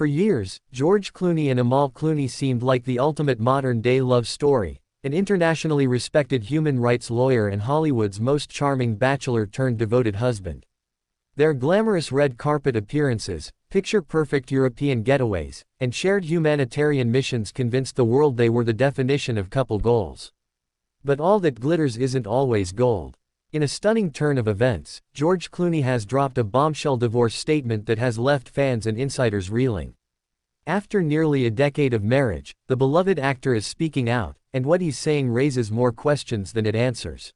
For years, George Clooney and Amal Clooney seemed like the ultimate modern-day love story, an internationally respected human rights lawyer and Hollywood's most charming bachelor-turned-devoted husband. Their glamorous red carpet appearances, picture-perfect European getaways, and shared humanitarian missions convinced the world they were the definition of couple goals. But all that glitters isn't always gold. In a stunning turn of events, George Clooney has dropped a bombshell divorce statement that has left fans and insiders reeling. After nearly a decade of marriage, the beloved actor is speaking out, and what he's saying raises more questions than it answers.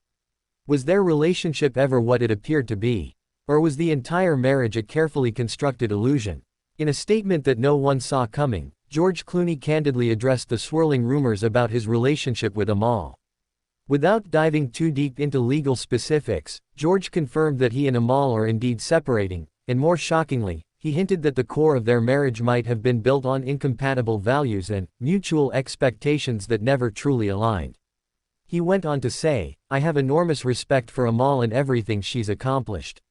Was their relationship ever what it appeared to be? Or was the entire marriage a carefully constructed illusion? In a statement that no one saw coming, George Clooney candidly addressed the swirling rumors about his relationship with Amal. Without diving too deep into legal specifics, George confirmed that he and Amal are indeed separating, and more shockingly, he hinted that the core of their marriage might have been built on incompatible values and mutual expectations that never truly aligned. He went on to say, "I have enormous respect for Amal and everything she's accomplished.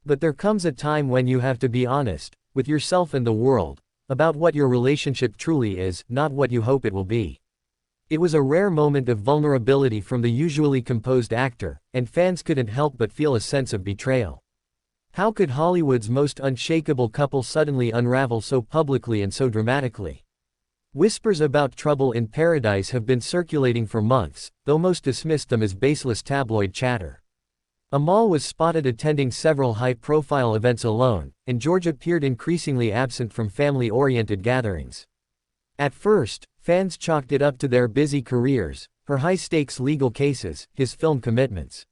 But there comes a time when you have to be honest, with yourself and the world, about what your relationship truly is, not what you hope it will be." It was a rare moment of vulnerability from the usually composed actor, and fans couldn't help but feel a sense of betrayal. How could Hollywood's most unshakable couple suddenly unravel so publicly and so dramatically? Whispers about trouble in paradise have been circulating for months, though most dismissed them as baseless tabloid chatter. Amal was spotted attending several high-profile events alone, and George appeared increasingly absent from family-oriented gatherings. At first, fans chalked it up to their busy careers, her high-stakes legal cases, his film commitments.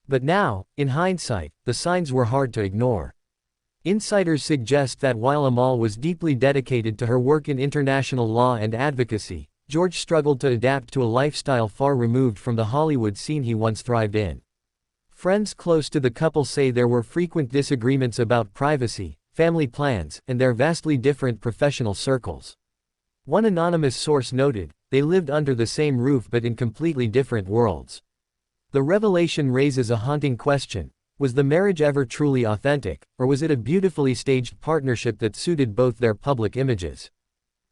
But now, in hindsight, the signs were hard to ignore. Insiders suggest that while Amal was deeply dedicated to her work in international law and advocacy, George struggled to adapt to a lifestyle far removed from the Hollywood scene he once thrived in. Friends close to the couple say there were frequent disagreements about privacy, family plans, and their vastly different professional circles. One anonymous source noted, they lived under the same roof but in completely different worlds. The revelation raises a haunting question: was the marriage ever truly authentic, or was it a beautifully staged partnership that suited both their public images?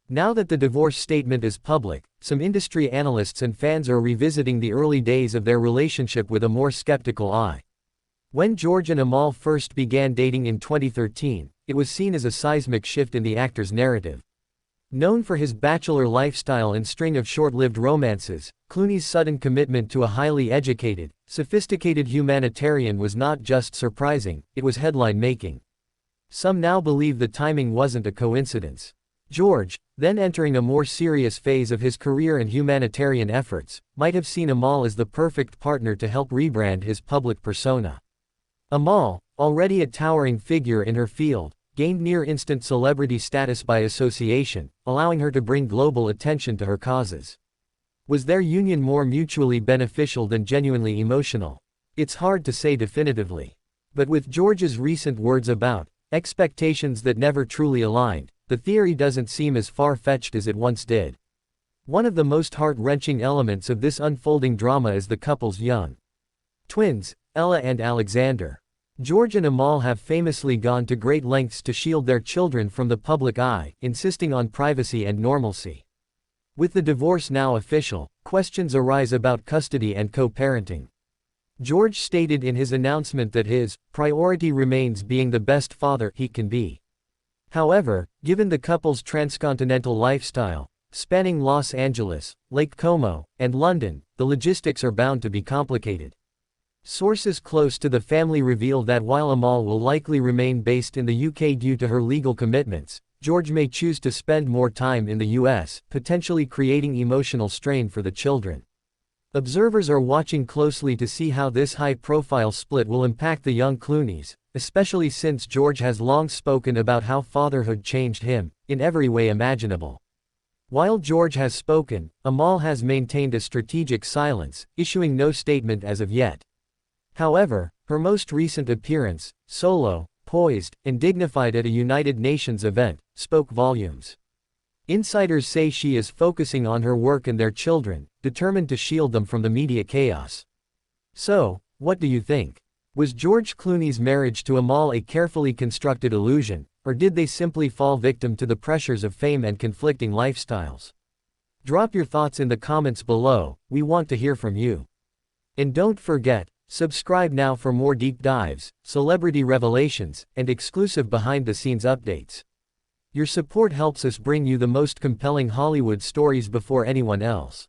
Now that the divorce statement is public, some industry analysts and fans are revisiting the early days of their relationship with a more skeptical eye. When George and Amal first began dating in 2013, it was seen as a seismic shift in the actor's narrative. Known for his bachelor lifestyle and string of short-lived romances, Clooney's sudden commitment to a highly educated, sophisticated humanitarian was not just surprising, it was headline-making. Some now believe the timing wasn't a coincidence. George, then entering a more serious phase of his career and humanitarian efforts, might have seen Amal as the perfect partner to help rebrand his public persona. Amal, already a towering figure in her field, gained near-instant celebrity status by association, allowing her to bring global attention to her causes. Was their union more mutually beneficial than genuinely emotional? It's hard to say definitively. But with George's recent words about expectations that never truly aligned, the theory doesn't seem as far-fetched as it once did. One of the most heart-wrenching elements of this unfolding drama is the couple's young twins, Ella and Alexander. George and Amal have famously gone to great lengths to shield their children from the public eye, insisting on privacy and normalcy. With the divorce now official, questions arise about custody and co-parenting. George stated in his announcement that his priority remains being the best father he can be. However, given the couple's transcontinental lifestyle, spanning Los Angeles, Lake Como, and London, the logistics are bound to be complicated. Sources close to the family reveal that while Amal will likely remain based in the UK due to her legal commitments, George may choose to spend more time in the US, potentially creating emotional strain for the children. Observers are watching closely to see how this high-profile split will impact the young Clooneys, especially since George has long spoken about how fatherhood changed him, in every way imaginable. While George has spoken, Amal has maintained a strategic silence, issuing no statement as of yet. However, her most recent appearance, solo, poised, and dignified at a United Nations event, spoke volumes. Insiders say she is focusing on her work and their children, determined to shield them from the media chaos. So, what do you think? Was George Clooney's marriage to Amal a carefully constructed illusion, Or did they simply fall victim to the pressures of fame and conflicting lifestyles? Drop your thoughts in the comments below, we want to hear from you. And don't forget, subscribe now for more deep dives, celebrity revelations, and exclusive behind-the-scenes updates. Your support helps us bring you the most compelling Hollywood stories before anyone else.